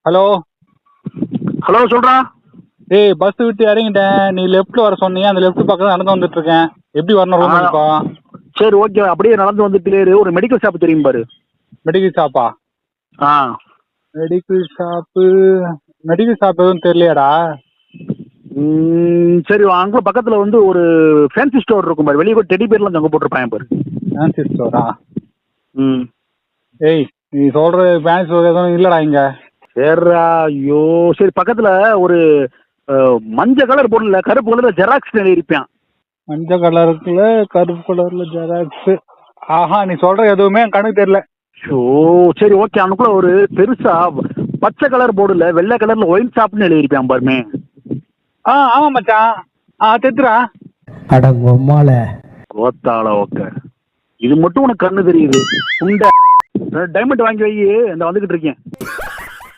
Hello. Hello, சொல்றா. ஏய், bus விட்டு இறங்கிட்டேன். நீ லெஃப்ட்ல வர சொன்னீங்க, அந்த லெஃப்ட் பக்கம் நடந்து வந்துட்டு இருக்கேன். எப்படி வரணும் ரூமுக்கு இப்போ? சரி, ஓகே. அப்படியே நடந்து வந்துட்டு ஒரு மெடிக்கல் ஷாப் தெரியும் பாரு. மெடிக்கல் ஷாப்பா? ஆ, மெடிக்கல் ஷாப்பு. மெடிக்கல் ஷாப் எதுவும் தெரியலையாடா? சரி, அங்க பக்கத்துல ஒரு ஃபேன்சி ஸ்டோர் இருக்கும் பாரு. வெளியே டெடி பேர்லாம் தொங்க போட்டிருப்பாங்க பாரு. ஃபேன்சி ஸ்டோரா? ம். ஏய், நீ சொல்ற ஃபேன்சி ஸ்டோர் எதுவும் இல்லடா இங்க. சரிடா. ஐயோ, சரி, பக்கத்துல ஒரு மஞ்சள் கலர் பொருள்ல கருப்பு கலர்ல ஜெராக்ஸ் எழுதியிருப்பான். மஞ்சள் கலருக்குல கருப்பு கலர்ல ஜெராக்ஸ். ஆஹா, நீ சொல்ற எதுவுமே என் கணக்கு தெரியல. ஷோ, சரி, ஓகே. அனுக்குள்ள ஒரு பெருசா பச்சை கலர் போர்டுல வெள்ளை கலர்ல ஒயின் ஷாப்னு எழுதியிருப்பான் பாருமே. ஆமா மச்சான். தெத்துறா. அட பொம்மால கோத்தாள. ஓகே, இது மட்டும் உனக்கு கண்ணு தெரியுது. டைமண்ட் வாங்கி வை. இந்த வந்துகிட்டு இருக்கேன்.